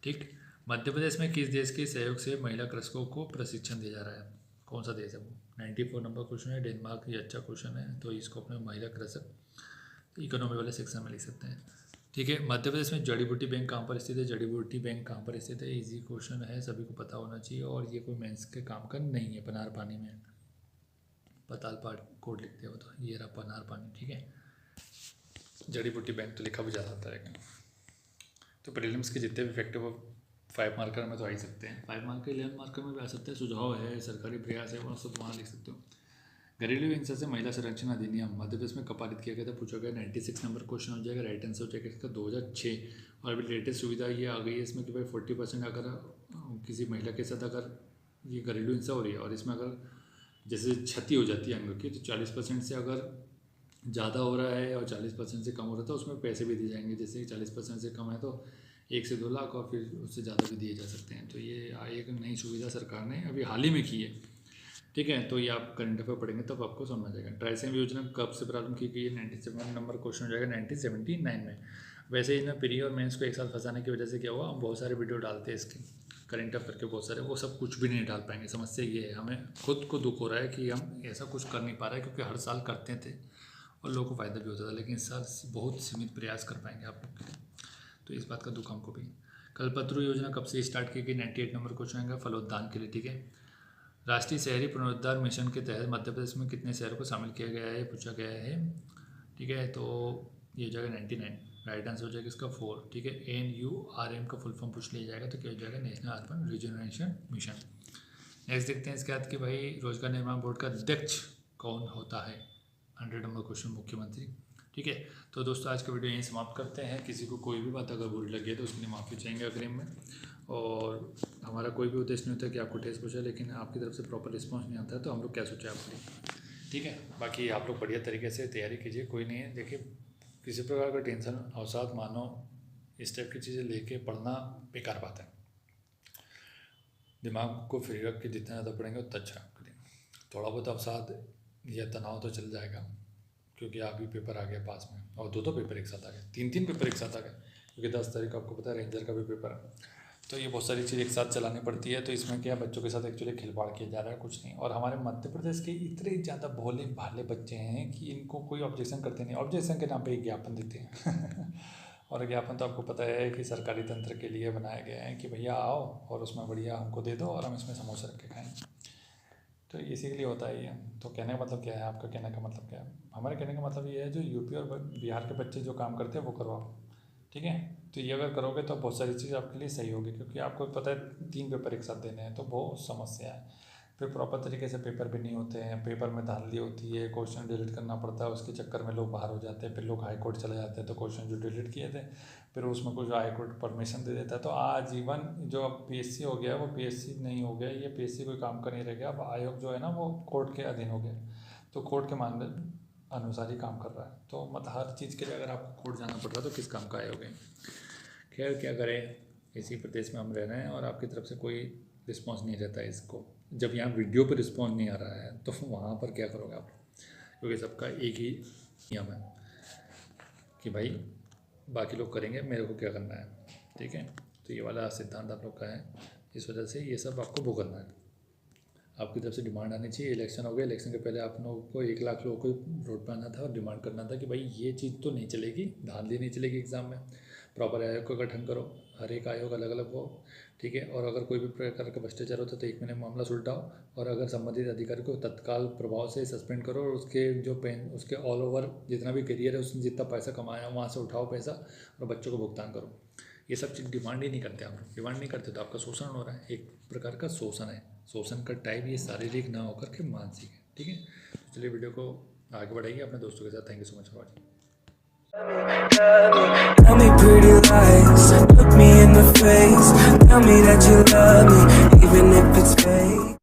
ठीक, मध्य प्रदेश में किस देश के सहयोग से महिला कृषकों को प्रशिक्षण दिया जा रहा है? कौन सा देश है वो? 94 नंबर क्वेश्चन है, डेनमार्क। ये अच्छा क्वेश्चन है, तो इसको अपने महिला कृषक इकोनॉमी वाले सेक्शन में लिख सकते हैं। ठीक है, मध्य प्रदेश में जड़ी बूटी बैंक कहाँ पर स्थित है? जड़ी बूटी बैंक कहाँ पर स्थित है? इजी क्वेश्चन है, सभी को पता होना चाहिए, और ये कोई मेंस के काम का नहीं है। पनार पानी में, पताल पाट कोड लिखते हो तो ये रहा पनार पानी। ठीक है, जड़ी बूटी बैंक तो लिखा भी जा सकता है, लेकिन तो प्रीलिम्स के जितने भी फैक्टर वो 5 मार्कर में तो आ ही सकते हैं, 5 मार्कर 11 मार्कर में भी आ सकते हैं। सुझाव है, सरकारी प्रयास है, वो सब वहाँ लिख सकते हो। घरेलू हिंसा से महिला संरक्षण अधिनियम मध्य प्रदेश में कब पारित किया गया था पूछा गया। 96 नंबर क्वेश्चन हो जाएगा, राइट आंसर हो जाएगा इसका 2006। और अभी लेटेस्ट सुविधा ये आ गई है इसमें कि भाई 40% अगर किसी महिला के साथ अगर ये घरेलू हिंसा हो रही है, और इसमें अगर जैसे क्षति हो जाती है अंग की, तो 40% से अगर ज़्यादा हो रहा है और 40% से कम हो रहा था, उसमें पैसे भी दिए जाएंगे। जैसे 40% से कम है तो 1 से 2 लाख, और फिर उससे ज़्यादा भी दिए जा सकते हैं। तो ये एक नई सुविधा सरकार ने अभी हाल ही में की है। ठीक है, तो ये आप करंट अफेयर पढ़ेंगे तब आपको समझ आ जाएगा। ट्राइसेम योजना कब से प्रारंभ की गई है? 97 नंबर क्वेश्चन हो जाएगा, 1979 में। वैसे ही ना प्री और मेंस को एक साथ फंसाने की वजह से क्या हुआ, हम बहुत सारे वीडियो डालते हैं इसके करंट अफेयर के बहुत सारे, वो सब कुछ भी नहीं डाल पाएंगे। समस्या ये है, हमें खुद को दुख हो रहा है कि हम ऐसा कुछ कर नहीं पा रहे हैं, क्योंकि हर साल करते थे और लोगों को फ़ायदा भी होता था, लेकिन इस साल बहुत सीमित प्रयास कर पाएंगे आप लोग के लिए, तो इस बात का दुख हमको भी। कल्पतरु योजना कब से स्टार्ट की गई? 98 नंबर क्वेश्चन आएगा, फलोद्यान के लिए। ठीक है, राष्ट्रीय शहरी पुनरुद्धार मिशन के तहत मध्य प्रदेश में कितने शहरों को शामिल किया गया है पूछा गया है। ठीक है, तो ये हो जाएगा 99, राइट आंसर हो जाएगा इसका 4। ठीक है, NURM का फुल फॉर्म पूछ लिया जाएगा, तो क्या हो जाएगा? National urban regeneration mission. Next देखते हैं इसके बाद कि भाई रोजगार निर्माण बोर्ड का अध्यक्ष कौन होता है? 100 नंबर क्वेश्चन, मुख्यमंत्री। ठीक है, तो दोस्तों आज का वीडियो यहीं समाप्त करते हैं। किसी को कोई भी बात अगर बुरी लगी है तो उसके लिए माफ़ी चाहेंगे अग्रिम में, और हमारा कोई भी उद्देश्य नहीं होता कि आपको टेस्ट पूछे, लेकिन आपकी तरफ से प्रॉपर रिस्पांस नहीं आता है तो हम लोग क्या सोचे आपके लिए। ठीक है, बाकी आप लोग बढ़िया तरीके से तैयारी कीजिए, कोई नहीं है। देखिए, किसी प्रकार का टेंशन अवसाद मानो इस टाइप की चीज़ें लेके पढ़ना बेकार बात है। दिमाग को फ्री रख के जितना ज़्यादा पढ़ेंगे उतना अच्छा करेंगे। थोड़ा बहुत अवसाद या तनाव तो चल जाएगा, क्योंकि आप भी पेपर आ गया पास में, और 2 पेपर एक साथ आ गए, 3 पेपर एक साथ आ गए, क्योंकि 10 तारीख को आपको पता है रेंजर का भी पेपर है। तो ये बहुत सारी चीज़ एक साथ चलानी पड़ती है, तो इसमें क्या बच्चों के साथ एक्चुअली खिलवाड़ किया जा रहा है, कुछ नहीं। और हमारे मध्य प्रदेश के इतने ज़्यादा भोले भाले बच्चे हैं कि इनको कोई ऑब्जेक्शन करते नहीं, ऑब्जेक्शन के नाम पे एक ज्ञापन देते हैं और ज्ञापन तो आपको पता है कि सरकारी तंत्र के लिए बनाए गए हैं कि भैया आओ और उसमें बढ़िया हमको दे दो और हम इसमें समोसा रख के खाएँ। तो इसी के लिए होता है ये। तो कहने का मतलब क्या है, आपका कहने का मतलब क्या है? हमारे कहने का मतलब ये है जो यूपी और बिहार के बच्चे जो काम करते हैं वो करो आप, ठीक है। तो ये अगर करोगे तो बहुत सारी चीज़ आपके लिए सही होगी, क्योंकि आपको पता है 3 पेपर एक साथ देने हैं तो बहुत समस्या है। फिर प्रॉपर तरीके से पेपर भी नहीं होते हैं, पेपर में धांधली होती है, क्वेश्चन डिलीट करना पड़ता है, उसके चक्कर में लोग बाहर हो जाते हैं। फिर लोग हाई कोर्ट चले जाते हैं तो क्वेश्चन जो डिलीट किए थे फिर उसमें कुछ हाई कोर्ट परमिशन दे देता है। तो आजीवन जो अब पीएससी हो गया वो पीएससी नहीं हो गया, ये पीएससी कोई काम का नहीं रह गया। अब आयोग जो है ना वो कोर्ट के अधीन हो गया, तो कोर्ट के मानदंड अनुसार ही काम कर रहा है। तो मतलब हर चीज़ के लिए अगर आपको कोर्ट जाना पड़ रहा है तो किस काम का आयोग है। खैर क्या करें, इसी प्रदेश में हम रह रहे हैं और आपकी तरफ से कोई रिस्पॉन्स नहीं रहता है इसको। जब यहाँ वीडियो पर रिस्पॉन्स नहीं आ रहा है तो वहाँ पर क्या करोगे आप, क्योंकि सबका एक ही नियम है कि भाई बाकी लोग करेंगे, मेरे को क्या करना है, ठीक है। तो ये वाला सिद्धांत आप लोग का है, इस वजह से ये सब आपको भुगतना है। आपकी तरफ से डिमांड आनी चाहिए। इलेक्शन हो गया, इलेक्शन के पहले आप लोगों को 1 लाख लोगों को रोड पर आना था और डिमांड करना था कि भाई ये चीज़ तो नहीं चलेगी, धांधली नहीं चलेगी एग्ज़ाम में, प्रॉपर आयोग का गठन करो, हर एक आयोग अलग अलग हो, ठीक है। और अगर कोई भी प्रकार का भ्रष्टाचार होता है तो 1 महीने में मामला सुलटाओ और अगर संबंधित अधिकारी को तत्काल प्रभाव से सस्पेंड करो और उसके जो उसके ऑल ओवर जितना भी करियर है उसने जितना पैसा कमाया वहाँ से उठाओ पैसा और बच्चों को भुगतान करो। ये सब चीज़ डिमांड ही नहीं करते आप लोग। डिमांड नहीं करते तो आपका शोषण हो रहा है, एक प्रकार का शोषण है। शोषण का टाइप ये शारीरिक ना होकर के मानसिक है, ठीक है। तो चलिए वीडियो को आगे बढ़ाइए अपने दोस्तों के साथ। Thank you so much for watching. Tell me pretty lies, look me in the face, tell me that you love me, even if it's fake.